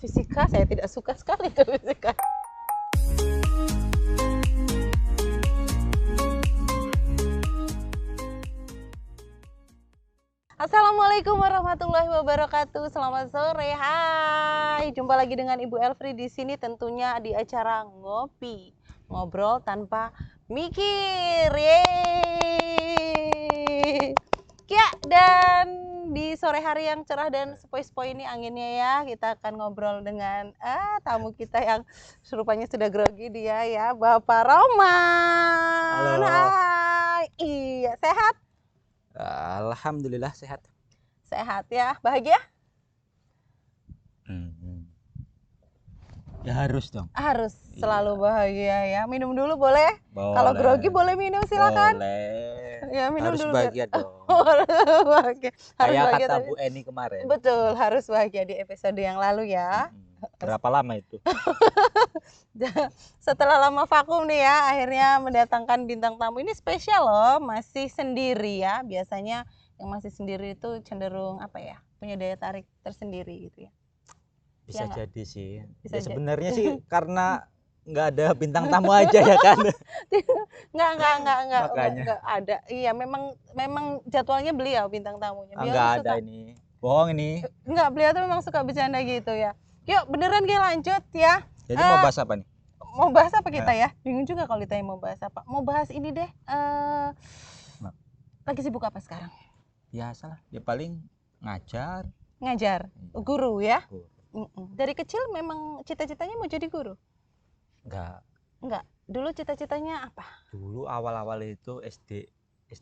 fisika, saya tidak suka sekali ke fisika. Assalamualaikum warahmatullahi wabarakatuh. Selamat sore. Hai, jumpa lagi dengan Ibu Elfri di sini, tentunya di acara ngopi, ngobrol tanpa mikir. Yeay. Ya, dan di sore hari yang cerah dan sepoi-sepoi ini anginnya ya, kita akan ngobrol dengan tamu kita yang serupanya sudah grogi, dia ya, Bapak Roman. Halo. Hai. Iya, sehat? Alhamdulillah sehat. Sehat ya, bahagia? Ya harus dong. Harus selalu Iya. bahagia ya. Minum dulu boleh? Boleh. Kalau grogi boleh minum, silakan. Boleh. Ya, minum Harus dulu. bahagia dong. Bahagia. Harus Kayak bahagia kata tadi. Bu Eni kemarin. Betul, harus bahagia di episode yang lalu ya. Berapa lama itu? Setelah lama vakum nih ya, akhirnya mendatangkan bintang tamu ini spesial loh, masih sendiri ya. Biasanya yang masih sendiri itu cenderung apa ya, punya daya tarik tersendiri gitu ya. Bisa Ya, jadi sih. Bisa Ya jadi. sebenarnya sih karena nggak ada bintang tamu aja ya kan. Enggak Makanya. ada. Iya, memang jadwalnya beliau bintang tamunya. Beliau Nggak tuh ada suka, ini. Bohong ini. enggak, beliau tuh memang suka bercanda gitu ya. Yuk, beneran Ki, lanjut ya. Jadi mau bahas apa nih? Mau bahas apa kita ya? Bingung juga kalau ditanya mau bahas apa. Mau bahas ini deh. Lagi sibuk apa sekarang? Biasalah. Ya paling ngajar. Ngajar, guru ya. Guru. Dari kecil memang cita-citanya mau jadi guru? Enggak. Dulu cita-citanya apa? Dulu awal-awal itu SD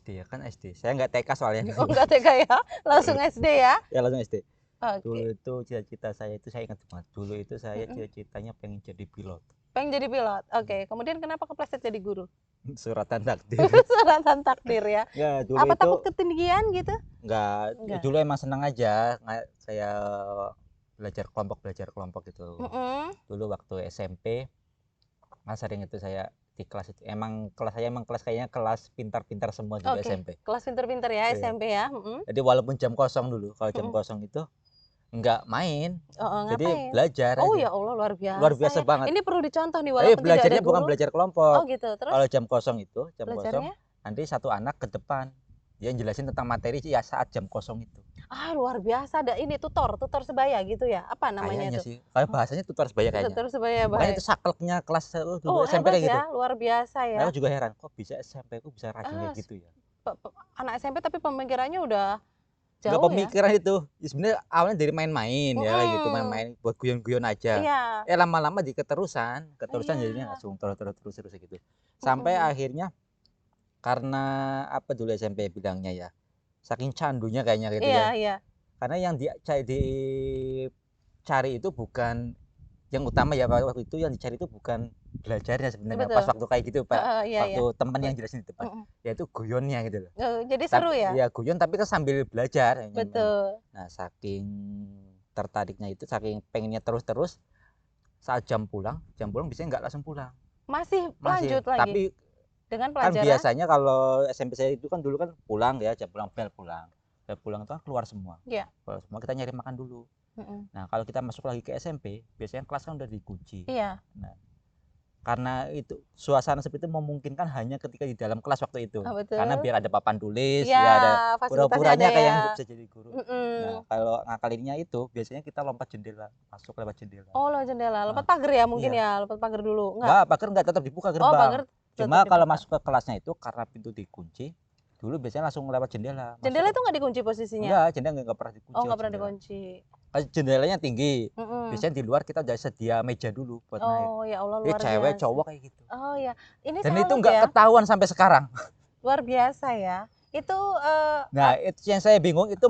ya kan SD. Saya nggak TK soalnya. Oh, enggak tega ya. Langsung SD ya. Ya langsung SD. Oke. Dulu itu cita-cita saya itu saya ingat banget. Dulu itu saya cita-citanya pengen jadi pilot. Pengen jadi pilot. Oke. Kemudian kenapa kepleset jadi guru? Suratan takdir. Suratan takdir ya. Ya dulu Apa itu takut ketinggian gitu? enggak. Enggak. Dulu emang senang aja. Saya belajar kelompok gitu. Dulu waktu SMP, sering itu saya di kelas itu. Emang kelas saya kayaknya kelas pintar-pintar semua dulu SMP. Kelas pinter-pinter ya, Iya. SMP ya. Jadi walaupun jam kosong dulu, kalau jam kosong itu enggak main. Jadi Ngapain? belajar Oh aja. ya Allah, luar biasa. Luar biasa ya. banget. Ini perlu dicontoh nih, Tapi walaupun tidak ada belajarnya bukan guru. belajar kelompok. Oh gitu. Terus Kalau jam kosong itu, belajarnya? nanti satu anak ke depan. Dia jelasin tentang materi ya saat jam kosong itu. Luar biasa. Ada ini tutor sebaya gitu ya. Apa namanya Kayaknya itu? sih. Kayak bahasanya tutor sebaya kayaknya. Tutor sebaya Makanya baik. itu sakleknya kelas dulu SMP Hebat kayak gitu. ya, luar biasa ya. Aku juga heran, kok bisa SMP ku bisa rajin kayak gitu ya. Anak SMP tapi pemikirannya udah Enggak jauh ya. pemikiran itu. Ya, sebenarnya awalnya dari main-main ya kayak gitu, main-main buat guyon-guyon aja. Iya. Lama-lama di keterusan Iya. jadinya langsung terus gitu. Sampai akhirnya karena apa dulu SMP bilangnya ya, saking candunya kayaknya gitu ya. Iya. Karena yang dicari itu bukan yang utama ya, waktu itu yang dicari itu bukan belajarnya sebenarnya. Betul. Pas waktu kayak gitu Pak, Iya. waktu teman yang jelasin di depan, yaitu guyonnya gitu loh. Jadi seru ya. Iya guyon tapi kan sambil belajar. Betul. Nah saking tertariknya itu, saking pengennya terus saat jam pulang biasanya nggak langsung pulang. Masih lanjut lagi. Tapi dengan kan pelajaran. biasanya kalau SMP saya itu kan dulu kan pulang ya, jam pulang bel pulang itu kan keluar semua. Iya. Keluar semua, kita nyari makan dulu. Nah kalau kita masuk lagi ke SMP biasanya kelas kan udah dikunci. Iya. Nah karena itu suasana seperti itu memungkinkan hanya ketika di dalam kelas waktu itu. Betul. Karena biar ada papan tulis, ya, ada fasilitasnya pura-puranya ada kayak ya. yang bisa jadi guru. Nah kalau ngakalinnya itu biasanya kita lompat jendela, masuk lewat jendela. Oh lewat jendela, lompat pagar ya mungkin ya, lompat pagar dulu. Enggak, pagar enggak, tetap dibuka gerbang. Pagar cuma kalau masuk ke kelasnya itu karena pintu dikunci, dulu biasanya langsung lewat jendela. Jendela itu nggak dikunci posisinya? Enggak, jendela nggak pernah dikunci. Oh nggak pernah dikunci. Jendelanya tinggi. Biasanya di luar kita udah sedia meja dulu buat naik. Oh ya Allah, luar biasa. Cewek cowok kayak gitu. Oh ya, ini dan itu nggak ketahuan sampai sekarang. Luar biasa ya. Itu nah itu yang saya bingung, itu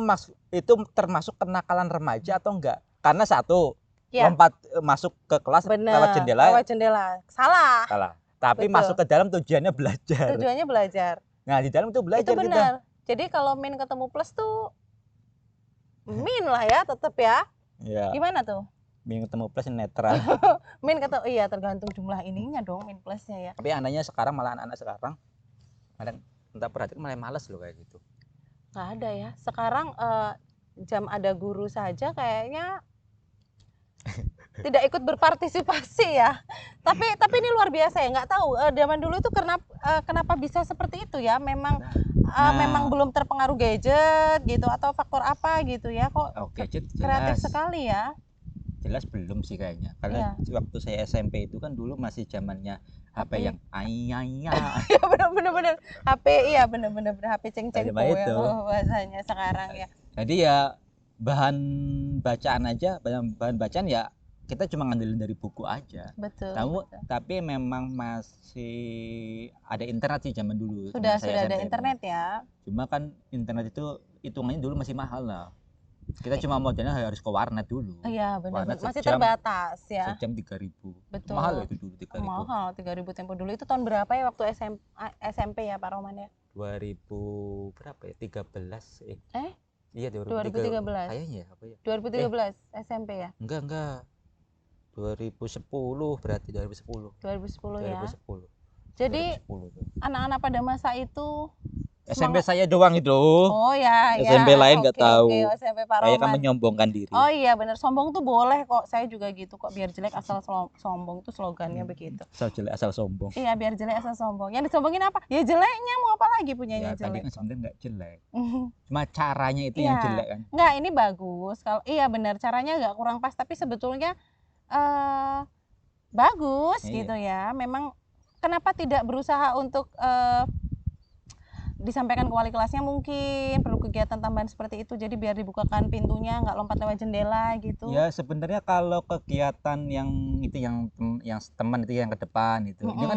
termasuk kenakalan remaja atau enggak? Karena satu lompat masuk ke kelas lewat jendela. Lewat jendela. Salah. Tapi masuk ke dalam tujuannya belajar. Tujuannya belajar. Nah di dalam itu belajar. Itu benar. Jadi kalau min ketemu plus tuh min lah ya, tetap ya. Iya. Gimana tuh? Min ketemu plus netral. Min ketemu, iya tergantung jumlah ininya dong, min plusnya ya. Tapi anaknya sekarang, malah anak-anak sekarang kadang entah perhatikan malah males loh kayak gitu. Nggak ada ya. Sekarang jam ada guru saja kayaknya tidak ikut berpartisipasi ya. Tapi ini luar biasa ya. Nggak tahu zaman dulu itu kenapa bisa seperti itu ya. Memang memang belum terpengaruh gadget gitu atau faktor apa gitu ya. Kok gadget kreatif jelas. sekali ya. Jelas belum sih kayaknya. Karena waktu saya SMP itu kan dulu masih zamannya HP yang ayah. Iya benar-benar HP, iya benar-benar HP ceng-ceng po ya bahasanya sekarang ya. Jadi ya bahan bacaan ya kita cuma ngandelin dari buku aja. Betul. Tapi memang masih ada internet sih zaman dulu. Sudah ada internet ya. Cuma kan internet itu hitungannya dulu masih mahal lah. Kita cuma modalnya harus ke warnet dulu. Iya benar, masih terbatas ya. Sejam 3.000. Betul. Mahal itu dulu 3.000. Mahal 3.000 tempo dulu. Itu tahun berapa ya waktu SMP ya Pak Roman ya? 2000 berapa ya? 13 Iya 2013. Kayaknya apa ya? 2013 SMP ya? Enggak. 2010 berarti 2010. 2010 ya. 2010. Jadi anak-anak pada masa itu SMP saya doang itu. Oh ya. SMP lain nggak tahu. SMP Pak Roman. Saya kan menyombongkan diri. Oh iya benar, sombong tuh boleh kok. Saya juga gitu kok. Biar jelek asal sombong tuh slogannya begitu. Asal jelek asal sombong. Iya biar jelek asal sombong. Yang disombongin apa? Ya jeleknya, mau apa lagi punyanya jelek. Tadi kan sebenarnya nggak jelek. Cuma caranya itu yang jelek kan. Nggak, ini bagus. Kalau iya benar, caranya agak kurang pas tapi sebetulnya bagus gitu ya. Memang kenapa tidak berusaha untuk disampaikan ke wali kelasnya, mungkin perlu kegiatan tambahan seperti itu, jadi biar dibukakan pintunya, nggak lompat lewat jendela gitu. Ya sebenarnya kalau kegiatan yang teman itu yang ke depan itu, ini kan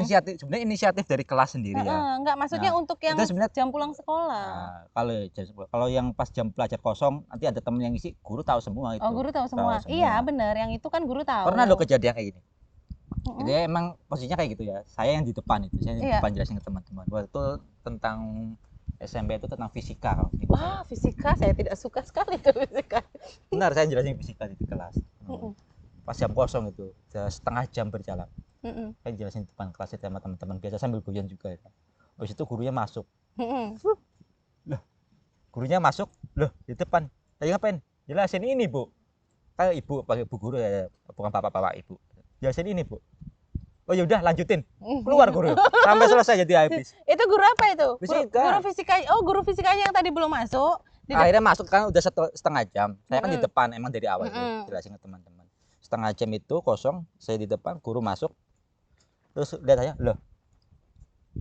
inisiatif dari kelas sendiri ya. Enggak, maksudnya untuk yang jam pulang sekolah. Kalau yang pas jam belajar kosong nanti ada temen yang isi, guru tahu semua itu. Oh, guru tahu semua. Iya benar, yang itu kan guru tahu. Pernah lo kejadian kayak gini. Jadi emang posisinya kayak gitu ya. Saya yang di depan itu, saya di depan jelasin ke teman-teman. Waktu itu tentang SMP itu tentang fisika. Fisika saya tidak suka sekali tuh fisika. Benar, saya jelasin fisika di kelas. Pas jam kosong itu, setengah jam berjalan. Saya jelasin di depan kelas sama teman-teman, biasa sambil goyang juga ya. Habis itu gurunya masuk. Loh, gurunya masuk, loh di depan. Saya ngapain? Jelasin ini, Bu. Kayak ibu, pakai bu guru ya, bukan bapak-bapak ibu. Jelasin ini, Bu. Oh ya udah lanjutin. Keluar guru. Sampai selesai jadi habis. Itu guru apa itu? Fisika. Guru fisika. Oh, guru fisikanya yang tadi belum masuk. Akhirnya masuk kan udah setengah jam. Saya kan di depan emang dari awal itu jelasin ke teman-teman. Setengah jam itu kosong, saya di depan, guru masuk. Terus lihat saya, "Loh.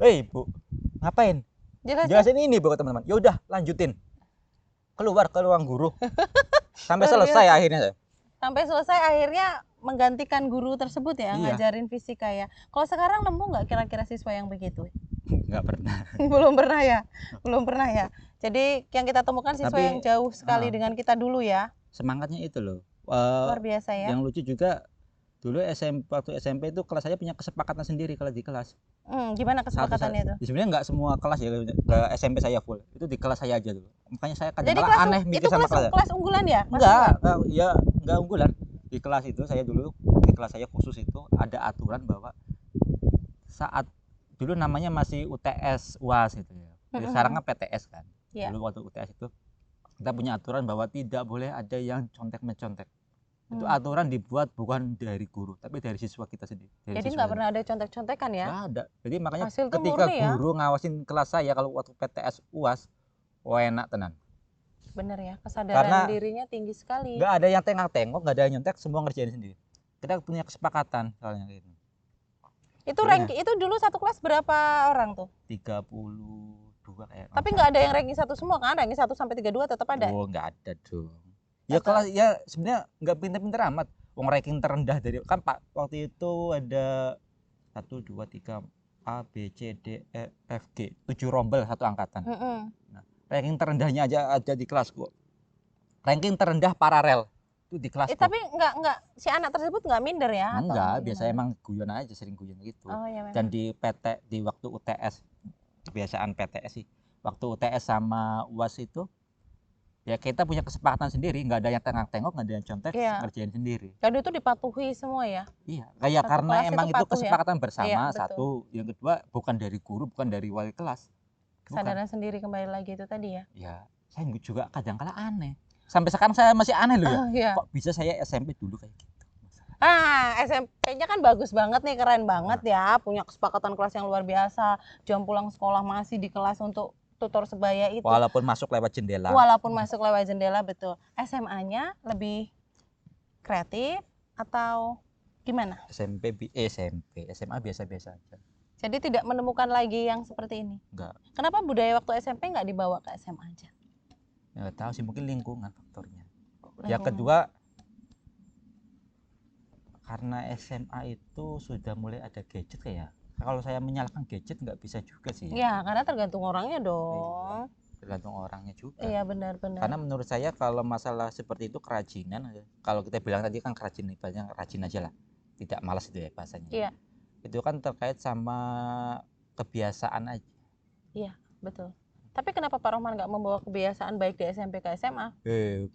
Hei, Bu. Ngapain?" Jelasin ini, Bu, ke teman-teman. Ya udah lanjutin. Keluar ke ruang guru. Sampai selesai akhirnya. Sampai selesai akhirnya menggantikan guru tersebut ya, ngajarin fisika ya. Kalau sekarang nemu nggak kira-kira siswa yang begitu? Nggak pernah. Belum pernah ya. Jadi yang kita temukan siswa yang jauh sekali dengan kita dulu ya. Semangatnya itu loh. Luar biasa ya. Yang lucu juga dulu waktu SMP itu kelas saya punya kesepakatan sendiri kalau di kelas. Gimana kesepakatannya itu? Sebenarnya nggak semua kelas ya, ke SMP saya full. Itu di kelas saya aja dulu. Makanya saya kadang-kadang aneh mikir sama kelas. Kelas unggulan ya? Enggak unggulan. Di kelas itu saya dulu, di kelas saya khusus itu ada aturan bahwa saat dulu namanya masih UTS UAS itu ya. Jadi sekarang kan PTS kan. Dulu waktu UTS itu kita punya aturan bahwa tidak boleh ada yang contek-mencontek. Itu aturan dibuat bukan dari guru, tapi dari siswa kita sendiri. Jadi nggak pernah ada contek-contekan ya? Nggak ada. Jadi makanya ketika guru ngawasin kelas saya kalau waktu PTS UAS, enak tenan. Bener ya, kesadaran dirinya tinggi sekali. Nggak ada yang tengok-tengok, nggak ada yang nyontek, semua ngerjain sendiri. Kita punya kesepakatan soalnya gitu. Itu ranking itu dulu satu kelas berapa orang tuh? 32 kayak. Tapi nggak ada yang ranking 1 semua kan? Ranking 1 sampai 32 tetap ada. Oh, nggak ada dong. Ya kelas ya sebenarnya nggak pinter-pinter amat. Wong ranking terendah dari kan Pak waktu itu ada 1 2 3 A B C D E F G 7 rombel satu angkatan. Nah, ranking terendahnya aja ada di kelasku. Ranking terendah paralel itu di kelasku. Tapi enggak si anak tersebut enggak minder ya? Enggak, biasa emang guyon aja, sering guyon gitu. Oh, iya, dan di waktu UTS, kebiasaan PTS sih. Waktu UTS sama UAS itu ya kita punya kesepakatan sendiri, enggak ada yang tengok-tengok, enggak ada yang contek, ngerjain sendiri. Dan itu dipatuhi semua ya? Iya, kayak karena emang itu kesepakatan bersama, satu. Yang kedua bukan dari guru, bukan dari wali kelas. Kesadaran sendiri kembali lagi itu tadi ya? Ya, saya juga kadang-kala aneh. Sampai sekarang saya masih aneh loh ya. Kok bisa saya SMP dulu kayak gitu? SMP-nya kan bagus banget nih, keren banget ya, punya kesepakatan kelas yang luar biasa, jam pulang sekolah masih di kelas untuk tutor sebaya itu. Walaupun masuk lewat jendela. Walaupun masuk lewat jendela, betul. SMA-nya lebih kreatif atau gimana? SMP, SMA biasa-biasa aja. Jadi tidak menemukan lagi yang seperti ini? Enggak. Kenapa budaya waktu SMP nggak dibawa ke SMA aja? Nggak tahu sih, mungkin lingkungan faktornya. Lingkungan. Yang kedua, karena SMA itu sudah mulai ada gadget kayak. Kalau saya menyalahkan gadget nggak bisa juga sih. Ya, karena tergantung orangnya dong. Tergantung orangnya juga. Iya, benar-benar. Karena menurut saya kalau masalah seperti itu kerajinan, kalau kita bilang tadi kan kerajin, ibaratnya rajin aja lah, tidak malas itu ya bahasanya. Iya. Itu kan terkait sama kebiasaan aja. Iya, betul. Tapi kenapa Pak Rohman nggak membawa kebiasaan baik di SMP ke SMA?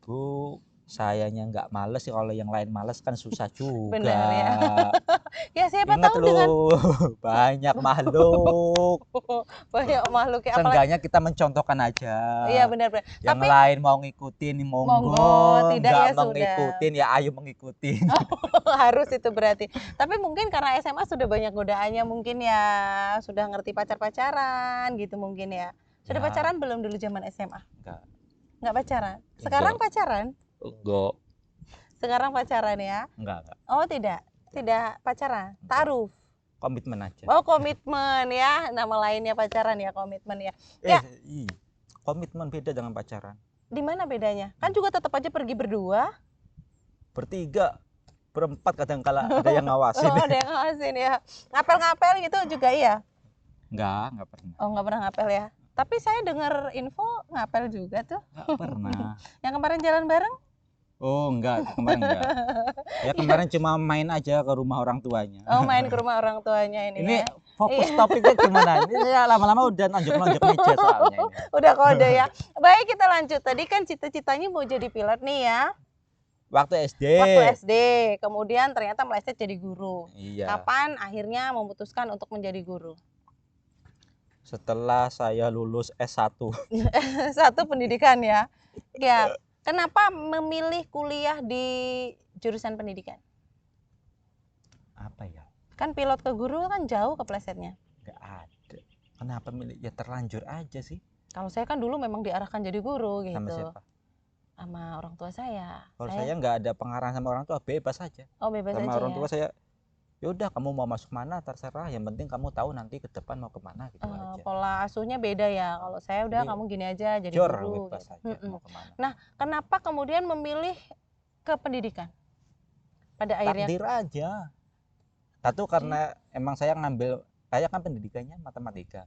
Bu, sayanya nggak males sih, kalau yang lain males kan susah juga. Benar ya. Ya siapa Ingat tahu loh, dengan banyak makhluk. banyak makhluk ya, apalagi Seenggaknya kita mencontohkan aja. iya benar-benar. Yang Tapi lain mau ngikutin, monggo, tidak nggak ya mau sudah. ngikutin ya ayo mengikutin. harus itu berarti. Tapi mungkin karena SMA sudah banyak godaannya mungkin ya, sudah ngerti pacar-pacaran gitu mungkin ya. Sudah Ya. pacaran belum dulu zaman SMA? Enggak. Nggak pacaran. Sekarang Enggak. pacaran? Enggak. Sekarang pacaran ya? Enggak. Oh tidak, tidak pacaran. Taruh. Komitmen aja. Oh komitmen ya, nama lainnya pacaran ya, komitmen ya. Ya. Komitmen beda dengan pacaran. Di mana bedanya? Kan juga tetap aja pergi berdua. Bertiga, berempat kadang kala ada yang ngawasin. Oh ada yang ngawasin ya. Ngapel-ngapel gitu juga iya? Enggak pernah. Oh nggak pernah ngapel ya. Tapi saya dengar info ngapel juga tuh. Enggak pernah. Yang kemarin jalan bareng? Oh enggak, kemarin enggak. Ya kemarin cuma main aja ke rumah orang tuanya. Oh main ke rumah orang tuanya ini. Ini Ya. fokus topiknya gimana? Ini ya lama-lama udah nonjok-nonjok meja soalnya ini. Udah kode ya. Baik kita lanjut. Tadi kan cita-citanya mau jadi pilot nih ya. Waktu SD. Waktu SD. Kemudian ternyata meleset jadi guru. Iya. Kapan akhirnya memutuskan untuk menjadi guru? Setelah saya lulus S1. Satu pendidikan ya. Ya. Kenapa memilih kuliah di jurusan pendidikan? Apa ya? Kan pilot ke guru kan jauh keplesetnya. Enggak ada. Kenapa milih? Ya terlanjur aja sih. Kalau saya kan dulu memang diarahkan jadi guru gitu. Sama siapa? Sama orang tua saya. Kalau saya nggak ada pengarahan sama orang tua, bebas aja. Oh bebas Sama aja orang ya. tua saya, yaudah kamu mau masuk mana terserah, yang penting kamu tahu nanti ke depan mau kemana gitu aja. Pola asuhnya beda ya. Kalau saya udah Jadi, kamu gini aja jadi jor guru. bebas Gitu. aja mau kemana. Nah, kenapa kemudian memilih ke pendidikan? Pada akhirnya Takdir aja. Satu karena emang saya kan pendidikannya matematika.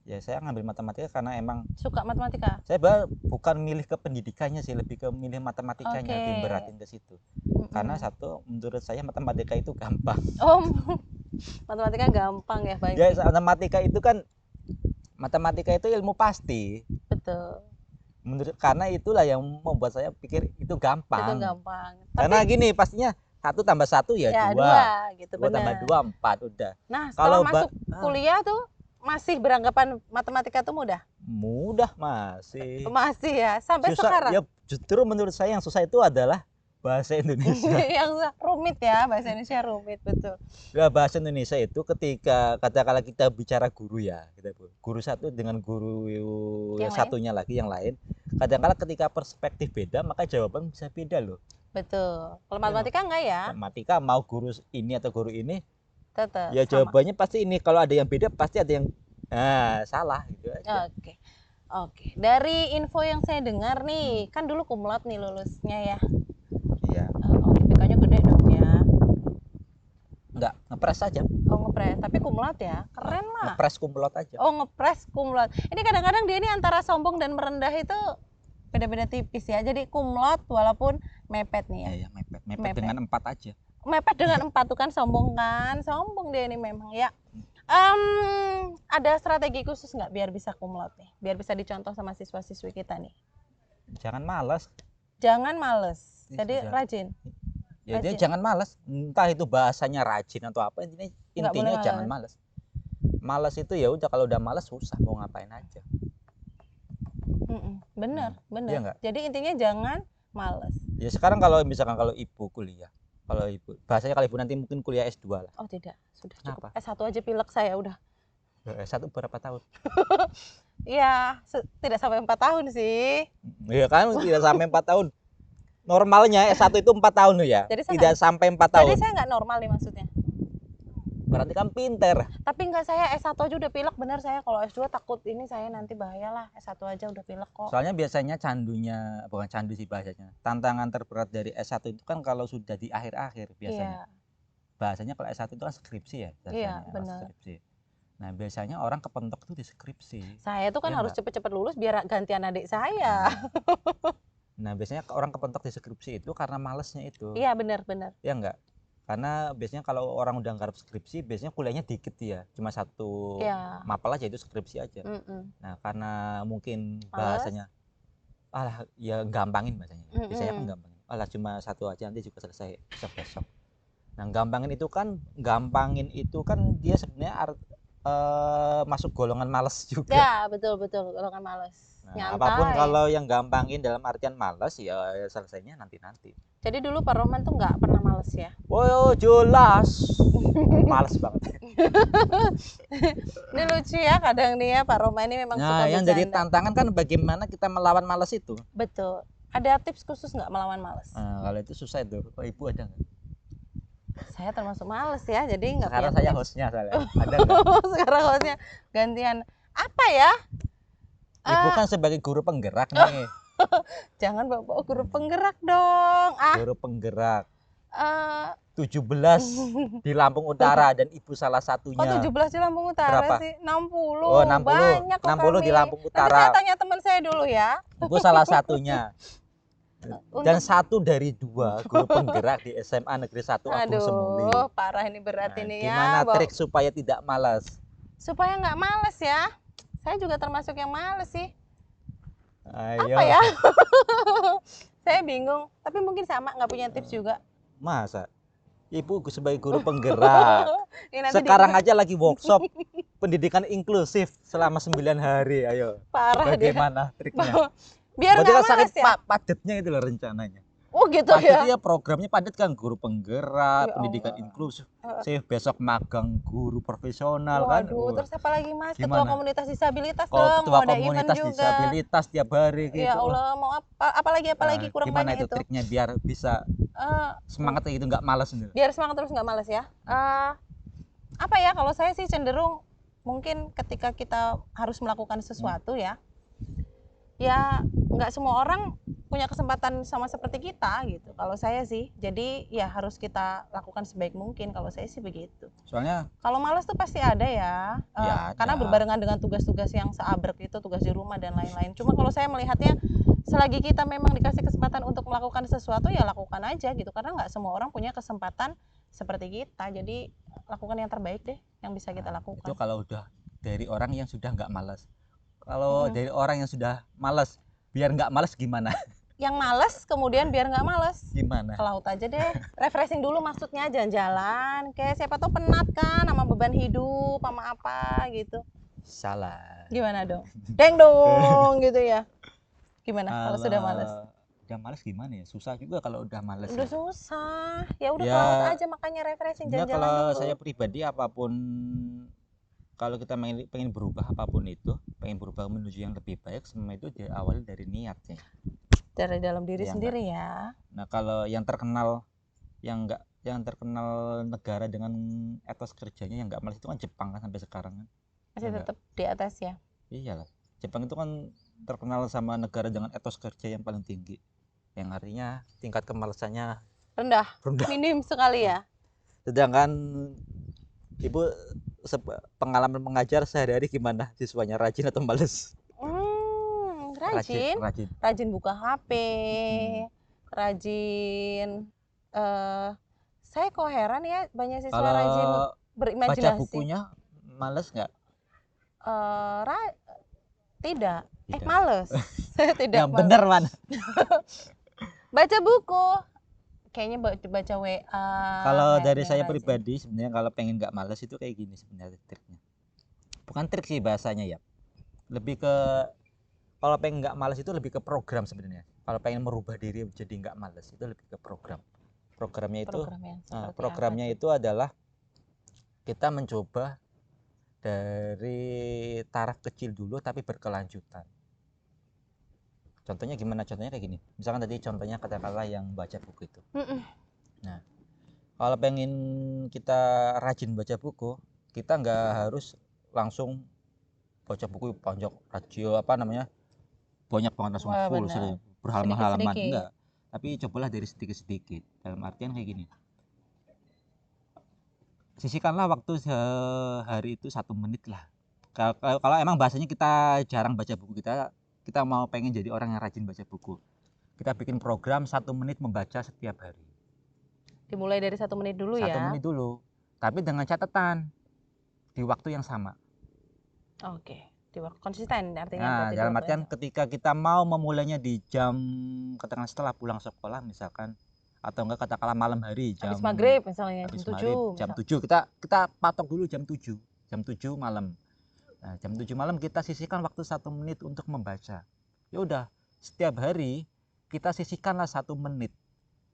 Ya saya ngambil matematika karena emang suka matematika. saya bukan milih ke pendidikannya sih, lebih ke milih matematikanya, diberatin ke situ. Karena satu, menurut saya matematika itu gampang. Oh, matematika gampang ya, baik. Ya matematika itu ilmu pasti. Betul. Karena itulah yang membuat saya pikir itu gampang. Itu gampang. Karena gini, pastinya 1 tambah 1 ya 2. 2 gitu, 2 tambah 2 4 udah. Nah, setelah Kalau masuk kuliah tuh masih beranggapan matematika tuh mudah? Mudah masih. Masih ya, sampai susah, sekarang. Ya justru menurut saya yang susah itu adalah bahasa Indonesia. Yang rumit ya, bahasa Indonesia rumit, betul. Ya, bahasa Indonesia itu ketika katakanlah kita bicara guru ya, guru satu dengan guru yang satunya lagi yang lain, kadang-kala ketika perspektif beda maka jawaban bisa beda loh. Betul. Kalau matematika enggak ya? Matematika mau guru ini atau guru ini, tetap ya jawabannya pasti ini. Kalau ada yang beda pasti ada yang salah gitu aja. Oke. Dari info yang saya dengar nih, kan dulu kumlot nih lulusnya ya. Iya. IPK-nya gede dong ya. Enggak, ngepres aja. Oh ngepres, tapi kumlot ya, keren lah. Ngepres kumlot aja. Oh ngepres kumlot. Ini kadang-kadang dia ini antara sombong dan merendah itu beda-beda tipis ya. Jadi kumlot walaupun mepet nih ya. Iya, mepet dengan 4 aja. Mepet dengan 4 tuh kan sombong kan, sombong dia ini memang ya. Ada strategi khusus nggak biar bisa kumlot nih, biar bisa dicontoh sama siswa-siswi kita nih? Jangan malas. Jangan males, jadi rajin. Ya dia jangan malas, entah itu bahasanya rajin atau apa, intinya jangan malas. Malas itu ya udah, kalau udah malas susah mau ngapain aja. Bener. Iya, Jadi intinya jangan males. Ya sekarang kalau misalkan kalau ibu kuliah, Kalau ibu, bahasanya kalau ibu nanti mungkin kuliah S2 lah. Oh tidak, sudah cukup. Kenapa? S1 aja pilek saya udah. S1 berapa tahun? Iya, tidak sampai 4 tahun sih. Ya kan tidak sampai 4 tahun. Normalnya S1 itu 4 tahun loh ya. Jadi Tidak sampai 4 tahun. Jadi saya nggak normal nih maksudnya. Berarti kan pinter. Tapi enggak, saya S1 aja udah pilek bener. Saya kalau S2 takut ini saya nanti bahaya lah. S1 aja udah pilek kok. Soalnya biasanya candunya, bukan candu sih bahasanya, tantangan terberat dari S1 itu kan kalau sudah di akhir-akhir biasanya. Bahasanya kalau S1 itu kan skripsi ya biasanya. Iya, benar. Skripsi. Nah biasanya orang kepentok tuh di skripsi. Saya tuh kan harus cepet-cepet lulus biar gantian adik saya. Nah biasanya orang kepentok di skripsi itu karena malesnya itu. Iya benar-benar. Ya enggak? Karena biasanya kalau orang udah nggarap skripsi biasanya kuliahnya dikit ya, cuma satu mapel aja itu skripsi aja. Nah karena mungkin bahasanya alah ya gampangin bahasanya, biasanya kan gampangin, alah cuma satu aja nanti juga selesai besok. Nah gampangin itu kan dia sebenarnya masuk golongan males juga. Ya betul golongan males. Nah, apapun kalau yang gampangin dalam artian males ya selesainya nanti. Jadi dulu Pak Rohman tuh nggak pernah males ya? Oh jelas, males banget. Ini lucu ya kadang nih ya Pak Rohman ini memang suka yang bercanda. jadi tantangan kan bagaimana kita melawan males itu. Betul. Ada tips khusus nggak melawan males? Nah, kalau itu susah itu. Oh, ibu ada nggak? Saya termasuk males ya, jadi nggak. Sekarang saya hostnya soalnya. Ada nggak? Sekarang hostnya gantian. Apa ya? Ibu kan sebagai guru penggerak nih. Jangan bawa guru penggerak dong. Guru penggerak. 17 di Lampung Utara dan ibu salah satunya. Oh 17 di Lampung Utara. Berapa? Sih 60. Oh 60. Banyak 60 di Lampung Utara. Nanti saya tanya teman saya dulu ya. Ibu salah satunya. Dan 1 dari 2 guru penggerak di SMA Negeri 1 Agung Semuli. Aduh, parah ini berat ini ya. Gimana trik supaya tidak malas? Supaya nggak malas ya. Saya juga termasuk yang malas sih. Ayo. Apa ya? Saya bingung, tapi mungkin sama nggak punya tips juga. Masa? Ibu sebagai guru penggerak. Sekarang aja lagi workshop pendidikan inklusif selama 9 hari. Ayo. Parah. Bagaimana triknya? Biar nggak malas ya. Padatnya itu loh rencananya. Oh gitu padat ya. Programnya padat kan, guru penggerak, pendidikan inklusif. Saya besok magang guru profesional. Waduh, kan. Terus apa lagi Mas? Ketua komunitas disabilitas dong. Ketua komunitas disabilitas tiap hari gitu. Ya Allah, mau apalagi kurang gimana banyak itu triknya biar bisa semangat gitu, nggak malas nih. Biar semangat terus nggak malas ya. Apa ya, kalau saya sih cenderung mungkin ketika kita harus melakukan sesuatu ya nggak semua orang punya kesempatan sama seperti kita gitu. Kalau saya sih, jadi ya harus kita lakukan sebaik mungkin. Kalau saya sih begitu. Soalnya kalau malas tuh pasti ada ya, karena berbarengan dengan tugas-tugas yang seabrek itu, tugas di rumah dan lain-lain. Cuma kalau saya melihatnya, selagi kita memang dikasih kesempatan untuk melakukan sesuatu ya lakukan aja gitu. Karena nggak semua orang punya kesempatan seperti kita. Jadi lakukan yang terbaik deh yang bisa kita lakukan. Itu kalau udah dari orang yang sudah nggak malas. Kalau dari orang yang sudah malas, biar nggak malas gimana? Yang malas kemudian biar nggak malas gimana? Ke laut aja deh. Refreshing dulu, maksudnya jalan-jalan. Kayak siapa tuh penat kan sama beban hidup, sama apa gitu. Salah. Gimana dong? Deng dong gitu ya. Gimana kalau sudah malas? Udah malas gimana ya? Susah juga kalau udah malas. Udah susah. Ya udah ke laut aja, makanya refreshing jalan-jalan kalau dulu. Saya pribadi apapun, kalau kita pengen berubah apapun itu, pengen berubah menuju yang lebih baik, semua itu diawali dari niat ya. Dari dalam diri sendiri ya. Nah kalau yang terkenal negara dengan etos kerjanya yang nggak malas itu kan Jepang kan, sampai sekarang kan. Masih tetap di atas ya. Iyalah, Jepang itu kan terkenal sama negara dengan etos kerja yang paling tinggi, yang artinya tingkat kemalasannya rendah. Minim sekali ya. Sedangkan ibu pengalaman mengajar sehari-hari gimana? Siswanya rajin atau males? Rajin buka HP, rajin. Saya kok heran ya, banyak siswa rajin berimajinasi. Baca bukunya males nggak? Tidak. Males. Tidak. Yang benar mana? Baca buku. Kayaknya baca WA. Kalau dari saya pribadi sebenarnya kalau pengen nggak males itu kayak gini sebenarnya triknya. Bukan trik sih bahasanya ya. Lebih ke, kalau pengen nggak males itu lebih ke program sebenarnya. Kalau pengen merubah diri jadi nggak males itu lebih ke program. Programnya itu Programnya itu adalah kita mencoba dari taraf kecil dulu tapi berkelanjutan. Contohnya gimana? Contohnya kayak gini. Misalkan tadi contohnya katakanlah yang baca buku itu. Nah, kalau pengen kita rajin baca buku, kita nggak harus langsung baca buku panjang radio banyak banget langsung full berhalaman-halaman, enggak. Tapi cobalah dari sedikit-sedikit. Dalam artian kayak gini. Sisihkanlah waktu sehari itu 1 menit lah. Kalau emang bahasanya kita jarang baca buku, kita mau pengen jadi orang yang rajin baca buku, kita bikin program 1 menit membaca setiap hari. Dimulai dari 1 menit dulu 1 menit dulu, tapi dengan catatan di waktu yang sama. Oke, di waktu konsisten Nah, artinya. dalam artian ketika kita mau memulainya di jam katakanlah setelah pulang sekolah misalkan, atau enggak katakanlah malam hari jam habis maghrib misalnya habis jam maghrib, 7 jam 7 kita patok dulu jam 7 malam. Nah, jam 7 malam kita sisihkan waktu 1 menit untuk membaca. Ya udah, setiap hari kita sisihkanlah 1 menit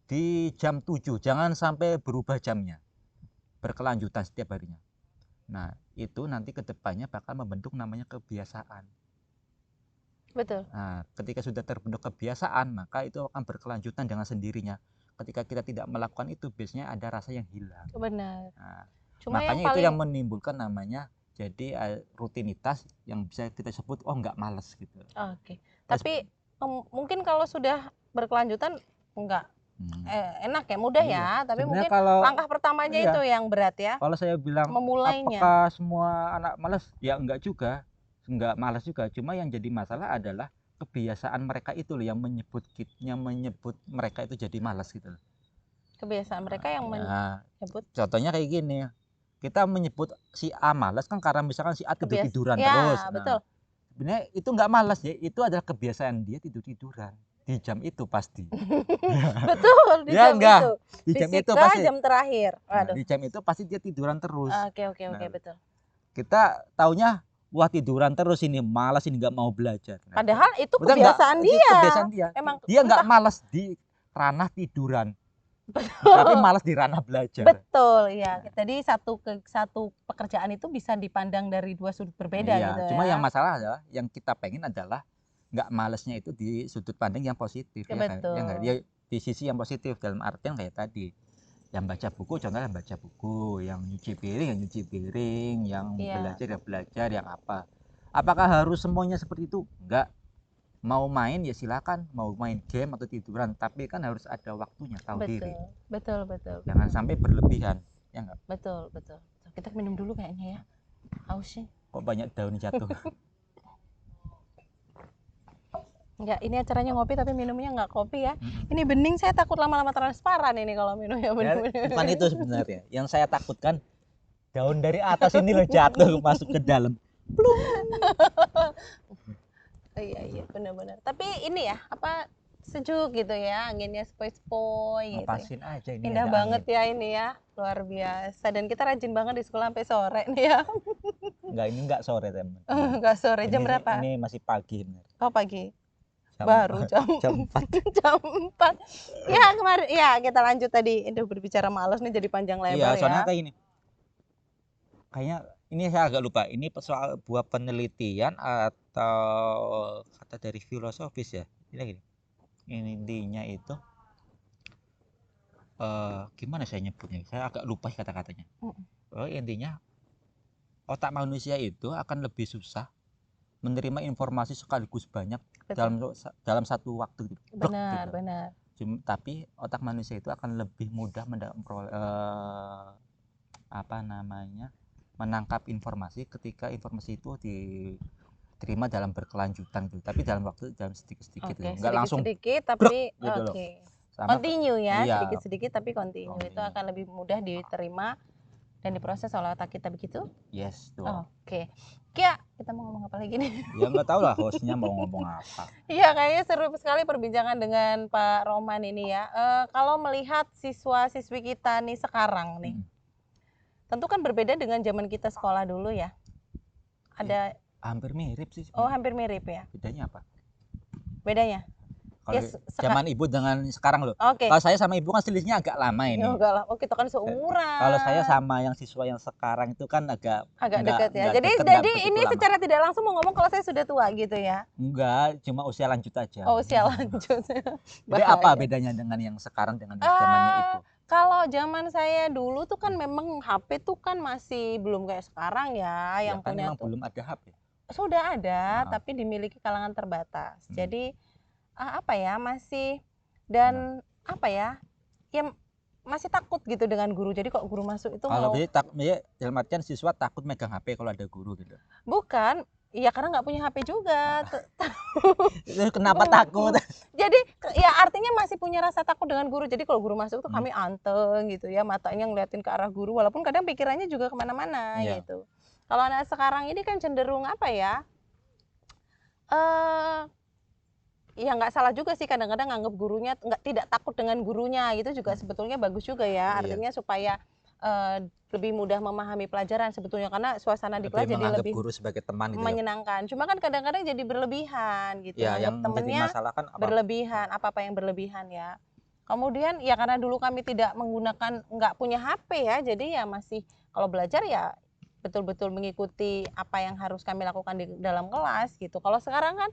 di jam 7, jangan sampai berubah jamnya. Berkelanjutan setiap harinya. Nah, itu nanti kedepannya bakal membentuk namanya kebiasaan. Betul. Nah, ketika sudah terbentuk kebiasaan, maka itu akan berkelanjutan dengan sendirinya. Ketika kita tidak melakukan itu, biasanya ada rasa yang hilang. Benar. Nah, Cuma makanya itu yang menimbulkan namanya jadi rutinitas yang bisa kita sebut nggak males gitu. Oke. Tapi mungkin kalau sudah berkelanjutan enggak enak ya, mudah ya. Tapi sebenarnya mungkin kalau langkah pertamanya itu yang berat ya. Kalau saya bilang memulainya. Apakah semua anak malas? Ya enggak juga. Enggak malas juga. Cuma yang jadi masalah adalah kebiasaan mereka itu loh yang menyebut mereka itu jadi malas gitu. Kebiasaan mereka yang menyebut. Contohnya kayak gini. Kita menyebut si A malas kan karena misalkan si A tidur-tiduran terus. Betul. Sebenarnya itu enggak malas ya, itu adalah kebiasaan dia tidur-tiduran di jam itu pasti. Betul, di jam itu. Di jam itu pasti. Jam terakhir. Nah, di jam itu pasti dia tiduran terus. Oke, betul. Kita taunya wah tiduran terus ini, malas ini nggak mau belajar. Nah, padahal itu kebiasaan dia. Kebiasaan dia. Emang dia nggak malas di ranah tiduran. Tapi malas di ranah belajar. Betul ya. Jadi satu pekerjaan itu bisa dipandang dari 2 sudut berbeda gitu. Cuma yang masalah adalah yang kita pengen adalah nggak malesnya itu di sudut pandang yang positif ya, betul. Ya di sisi yang positif dalam artian kayak tadi. Yang baca buku contohnya baca buku, yang nyuci piring, yang belajar yang apa. Apakah harus semuanya seperti itu? Enggak. Mau main ya silakan, mau main game atau tiduran, tapi kan harus ada waktunya, tahu diri. Betul. Jangan sampai berlebihan, ya enggak? Betul. Kita minum dulu kayaknya ya. Haus sih. Kok banyak daun jatuh. Enggak, ini acaranya ngopi tapi minumnya enggak kopi ya. Ini bening, saya takut lama-lama transparan ini kalau minumnya bening. Bukan itu sebenarnya. Yang saya takutkan daun dari atas ini loh jatuh masuk ke dalam. Plung. Iya, benar-benar. Tapi ini ya, sejuk gitu ya, anginnya sepoi-sepoi gitu. Lepasin aja ini. Indah banget ya ini ya, luar biasa. Dan kita rajin banget di sekolah sampai sore nih ya. Ini enggak sore teman. Enggak sore, jam berapa? Ini masih pagi benar. Oh pagi. Baru jam 4. Jam 4. Ya kemarin, ya kita lanjut tadi. Itu berbicara malas nih jadi panjang lebar ya. Iya, soalnya kayak gini. Kayaknya ini saya agak lupa. Ini soal buah penelitian atau kata dari filosofis ya. Ini gini. Intinya itu gimana saya nyebutnya? Saya agak lupa kata-katanya. Intinya otak manusia itu akan lebih susah menerima informasi sekaligus banyak dalam satu waktu gitu. Benar. Tapi otak manusia itu akan lebih mudah menangkap informasi ketika informasi itu diterima dalam berkelanjutan gitu. Tapi dalam sedikit-sedikit gitu. Enggak langsung sedikit tapi gitu continue ya, sedikit-sedikit tapi continue. Itu akan lebih mudah diterima dan diproses oleh otak kita begitu? Yes, tuh. Oke. Kia, kita mau ngomong apa lagi nih? Ya nggak tahu lah hostnya mau ngomong apa. Iya, kayaknya seru sekali perbincangan dengan Pak Roman ini ya. Kalau melihat siswa-siswi kita nih sekarang nih, tentu kan berbeda dengan zaman kita sekolah dulu ya. Ada hampir mirip sih. Oh, hampir mirip ya. Bedanya apa? Bedanya? Kalau zaman ibu dengan sekarang loh. Oke. Kalau saya sama ibu kan selisihnya agak lama ini. Oh, kita kan seumuran. Kalau saya sama yang siswa yang sekarang itu kan agak dekat ya. Jadi ini secara tidak langsung mau ngomong kalau saya sudah tua gitu ya. Enggak, cuma usia lanjut aja. Oh, usia lanjut. Jadi apa bedanya dengan yang sekarang dengan zamannya itu? Kalau zaman saya dulu tuh kan memang HP tuh kan masih belum kayak sekarang ya, yang kan punya memang belum ada HP. Sudah ada, tapi dimiliki kalangan terbatas. Jadi apa ya, masih dan apa ya masih takut gitu dengan guru. Jadi kok guru masuk itu kalau dalam artian siswa takut megang HP kalau ada guru gitu. Bukan, iya karena nggak punya HP juga. Kenapa takut? Jadi ya artinya masih punya rasa takut dengan guru. Jadi kalau guru masuk tuh kami anteng gitu ya, matanya ngeliatin ke arah guru, walaupun kadang pikirannya juga kemana-mana gitu. Kalau anak sekarang ini kan cenderung apa ya? Ya nggak salah juga sih, kadang-kadang nganggap gurunya tidak takut dengan gurunya, itu juga sebetulnya bagus juga ya, artinya supaya lebih mudah memahami pelajaran sebetulnya, karena suasana di kelas jadi lebih guru sebagai teman gitu menyenangkan. Cuma kan kadang-kadang jadi berlebihan gitu, ya, yang temennya masalah kan berlebihan, apa yang berlebihan ya. Kemudian ya karena dulu kami tidak menggunakan, nggak punya HP ya, jadi ya masih kalau belajar ya betul-betul mengikuti apa yang harus kami lakukan di dalam kelas gitu. Kalau sekarang kan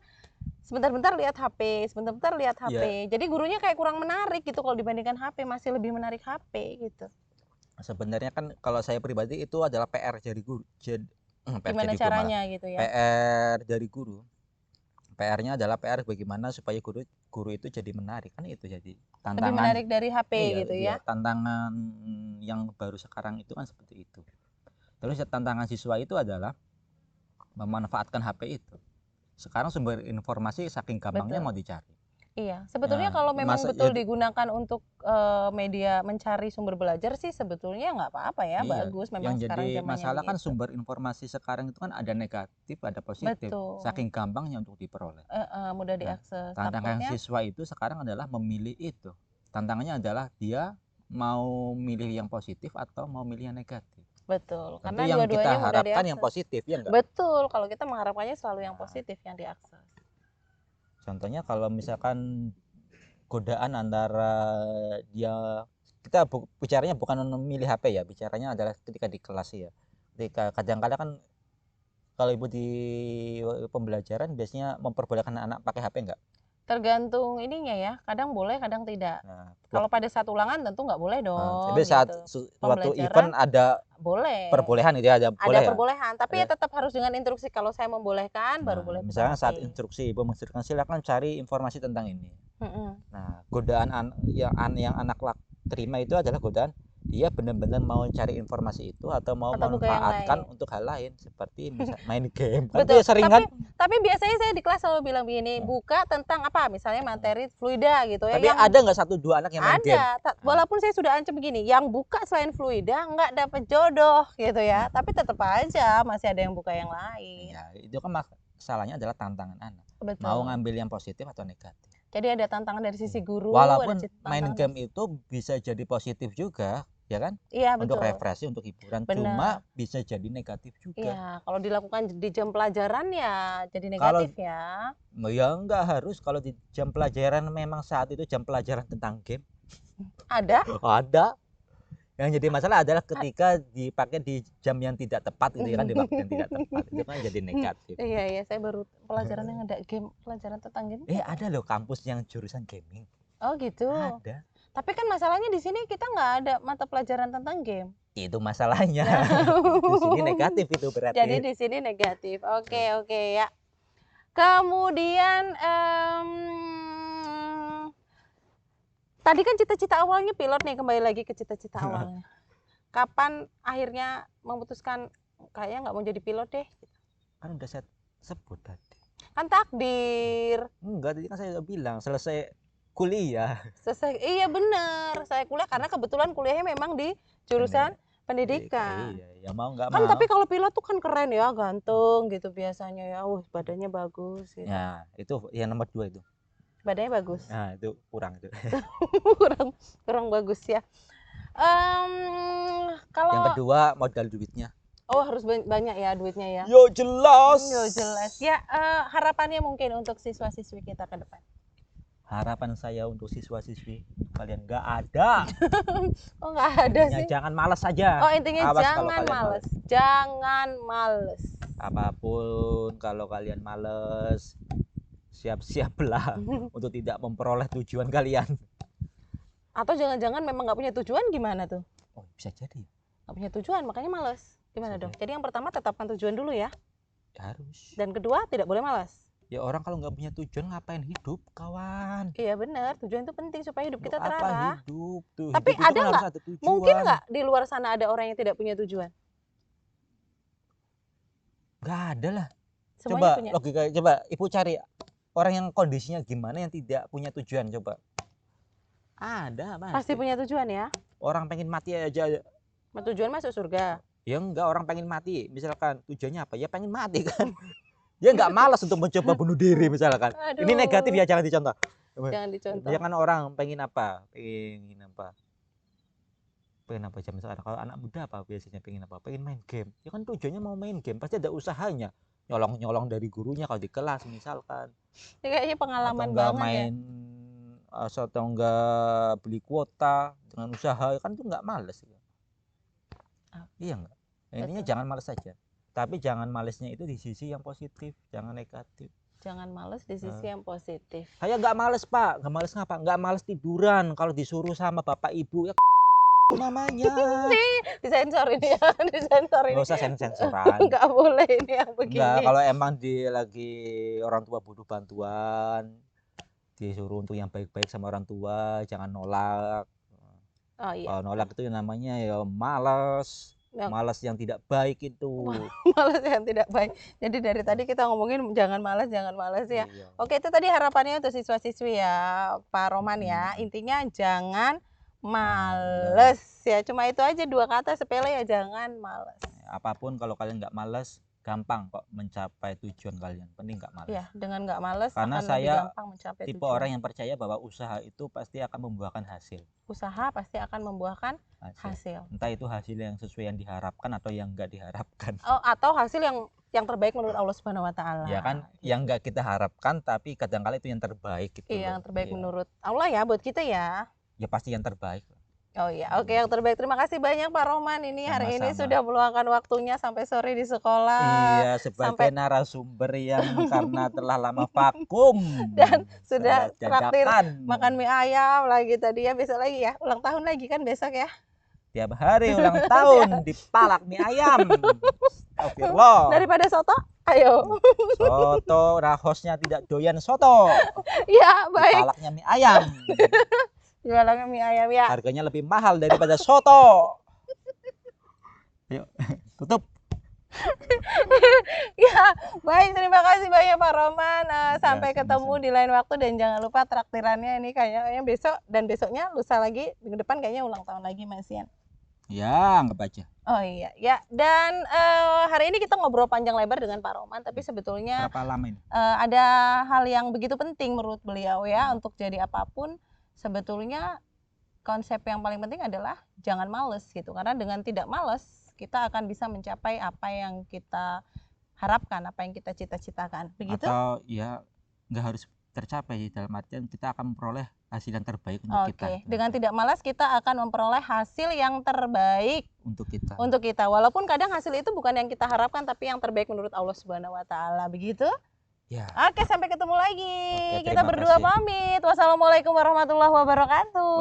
sebentar-bentar lihat HP, sebentar-bentar lihat HP. Jadi gurunya kayak kurang menarik gitu kalau dibandingkan HP, masih lebih menarik HP gitu. Sebenarnya kan kalau saya pribadi itu adalah PR dari guru. Gimana caranya gitu ya? PR dari guru. PR-nya adalah PR bagaimana supaya guru itu jadi menarik, kan itu jadi tantangan. Lebih menarik dari HP gitu ya. Tantangan yang baru sekarang itu kan seperti itu. Terus tantangan siswa itu adalah memanfaatkan HP itu. Sekarang sumber informasi saking gampangnya mau dicari. Iya, sebetulnya kalau memang betul digunakan untuk media mencari sumber belajar sih sebetulnya nggak apa-apa ya, bagus. Memang yang sekarang jadi masalah kan sumber informasi sekarang itu kan ada negatif, ada positif. Betul. Saking gampangnya untuk diperoleh. Mudah diakses. Tantangan siswa itu sekarang adalah memilih itu. Tantangannya adalah dia mau milih yang positif atau mau milih yang negatif. Betul, karena yang kita harapkan yang positif ya enggak? Betul, kalau kita mengharapkannya selalu yang positif yang diakses. Contohnya kalau misalkan godaan antara dia, kita bicaranya bukan memilih HP ya, bicaranya adalah ketika di kelas ya. Ketika kadang-kadang kan kalau ibu di pembelajaran biasanya memperbolehkan anak pakai HP enggak? Tergantung ininya ya, kadang boleh kadang tidak. Kalau pada saat ulangan tentu nggak boleh dong. Tapi saat suatu event ada boleh perbolehan itu ya, ada perbolehan, tapi ya tetap harus dengan instruksi. Kalau saya membolehkan baru boleh. Misalnya saat instruksi ibu menginstruksikan silakan cari informasi tentang ini. Nah, godaan yang anak terima itu adalah godaan dia benar-benar mau cari informasi itu atau mau memanfaatkan untuk hal lain seperti main game. Betul. Tapi biasanya saya di kelas selalu bilang begini, buka tentang apa, misalnya materi fluida gitu ya. Tapi ada nggak 1-2 anak yang main game? Ada. Walaupun saya sudah ancam begini, yang buka selain fluida nggak dapat jodoh gitu ya. Tapi tetap aja masih ada yang buka yang lain. Ya, itu kan masalahnya adalah tantangan anak. Betul. Mau ngambil yang positif atau negatif. Jadi ada tantangan dari sisi guru. Walaupun main game itu bisa jadi positif juga, ya kan? Iya, untuk refreshing, untuk hiburan. Cuma bisa jadi negatif juga. Iya, kalau dilakukan di jam pelajaran ya jadi negatif ya. Ya nggak harus, kalau di jam pelajaran memang saat itu jam pelajaran tentang game. Ada? Ada. Yang jadi masalah adalah ketika dipakai di jam yang tidak tepat gitu kan, di waktu yang tidak tepat itu kan jadi negatif. Iya, saya baru pelajaran yang ada game, pelajaran tentang game. Ada loh kampus yang jurusan gaming. Oh gitu. Ada. Tapi kan masalahnya di sini kita nggak ada mata pelajaran tentang game. Itu masalahnya. Di sini negatif itu berarti. Jadi di sini negatif. Oke ya. Kemudian tadi kan cita-cita awalnya pilot nih, kembali lagi ke cita-cita awalnya. Kapan akhirnya memutuskan kayaknya nggak mau jadi pilot deh? Kan udah saya sebut tadi. Kan takdir. Enggak, tadi kan saya udah bilang selesai kuliah. Iya benar, saya kuliah karena kebetulan kuliahnya memang di jurusan pendidikan. Iya, ya mau nggak kan mau. Tapi kalau pilot tuh kan keren ya, ganteng gitu biasanya ya. Badannya bagus gitu. Ya, itu yang nomor 2 itu. Badannya bagus. Nah, itu kurang itu. kurang bagus ya. Kalau yang kedua modal duitnya. Oh, harus banyak ya duitnya ya. Yo jelas. Ya, harapannya mungkin untuk siswa-siswi kita ke depan. harapan saya untuk siswa-siswi kalian nggak ada. Oh, nggak ada Intinya sih. jangan malas saja. Oh, intinya Awas kalau jangan kalian males. Jangan males. Apapun kalau kalian males, siap-siaplah untuk tidak memperoleh tujuan kalian. Atau jangan-jangan memang nggak punya tujuan, gimana tuh? Oh, bisa jadi. Nggak punya tujuan, makanya males. Gimana Bisa dong? Jadi yang pertama tetapkan tujuan dulu ya. Harus. Dan kedua tidak boleh malas. Ya orang kalau nggak punya tujuan ngapain hidup, kawan? Iya benar, tujuan itu penting supaya hidup kita Untuk apa terarah. hidup tuh? Tapi Hidup itu ada kan nggak? harus ada tujuan. Mungkin nggak di luar sana ada orang yang tidak punya tujuan? Nggak ada lah. Semuanya Coba punya. logika, coba ibu cari orang yang kondisinya gimana yang tidak punya tujuan, coba. Ada Pasti punya tujuan ya. Orang pengen mati aja. Tujuan masuk surga. Ya enggak, orang pengen mati. Misalkan tujuannya apa? Ya pengen mati kan. Dia nggak malas untuk mencoba bunuh diri misalkan. Aduh. Ini negatif ya, jangan dicontoh. Jangan dicontoh. Jangan orang pengen apa? Pengen apa? Pengen apa jam sekarang? Kalau anak muda apa biasanya pengen apa? Pengen main game. Ya kan tujuannya mau main game, pasti ada usahanya. Nyolong-nyolong dari gurunya kalau di kelas misalkan. Ini kayaknya pengalaman atau enggak banget main ya. atau enggak beli kuota dengan usaha, kan tuh nggak males ya. Iya enggak? Intinya jangan males saja. Tapi jangan malesnya itu di sisi yang positif, jangan negatif. Jangan males di sisi yang positif. Saya nggak males, Pak. Nggak males ngapa? Nggak males tiduran kalau disuruh sama bapak ibu ya namanya. Disensor ini ya, disensor ini. Nggak usah sensoran. Nggak boleh ini yang begini. Nggak, kalau emang lagi orang tua butuh bantuan, disuruh untuk yang baik-baik sama orang tua, jangan nolak. Oh iya. Kalau nolak itu namanya ya malas. Malas yang tidak baik itu. Malas yang tidak baik. Jadi dari tadi kita ngomongin jangan malas ya. Iya. Oke, itu tadi harapannya untuk siswa-siswi ya, Pak Roman ya. Intinya jangan males ya. Cuma itu aja, dua kata sepele ya, jangan males. Apapun kalau kalian nggak males, gampang kok mencapai tujuan kalian. Penting nggak males. Ya, dengan nggak males karena akan saya lebih gampang mencapai tipe tujuan. orang yang percaya bahwa usaha itu pasti akan membuahkan hasil. Usaha pasti akan membuahkan hasil. Entah itu hasil yang sesuai yang diharapkan atau yang nggak diharapkan. Oh, atau hasil yang terbaik menurut Allah Subhanahu Wa Taala. Ya kan, yang nggak kita harapkan tapi kadang-kala itu yang terbaik gitu. Iya, yang terbaik menurut Allah ya buat kita ya. Ya pasti yang terbaik. Oh iya, oke, yang terbaik. Terima kasih banyak Pak Roman. Ini hari ini sudah meluangkan waktunya sampai sore di sekolah. Iya, sebagai narasumber yang karena telah lama vakum dan sudah traktir makan mie ayam lagi tadi ya. Besok lagi ya, ulang tahun lagi kan besok ya. Tiap hari ulang tahun dipalak mie ayam. Astagfirullah. Daripada soto, ayo. Soto, hostnya tidak doyan soto. Iya, baik. Dipalaknya mie ayam. Jualannya mie ayam ya. Harganya lebih mahal daripada soto. Yuk, tutup. Ya, baik, terima kasih banyak Pak Roman. Sampai ketemu di lain waktu dan jangan lupa traktirannya ini kayaknya besok dan besoknya, lusa lagi, minggu depan kayaknya ulang tahun lagi Mas Ian. Ya, anggap aja. Oh iya, ya. Dan hari ini kita ngobrol panjang lebar dengan Pak Roman, tapi sebetulnya berapa lama ini? Ada hal yang begitu penting menurut beliau ya, untuk jadi apapun. Sebetulnya konsep yang paling penting adalah jangan males gitu, karena dengan tidak males kita akan bisa mencapai apa yang kita harapkan, apa yang kita cita-citakan, begitu? Atau ya nggak harus tercapai, dalam artian kita akan memperoleh hasil yang terbaik untuk kita. Dengan tidak malas kita akan memperoleh hasil yang terbaik untuk kita. Walaupun kadang hasil itu bukan yang kita harapkan, tapi yang terbaik menurut Allah Subhanahu Wa Taala, begitu? Ya. Oke, sampai ketemu lagi. Kita berdua pamit. Wassalamualaikum warahmatullahi wabarakatuh.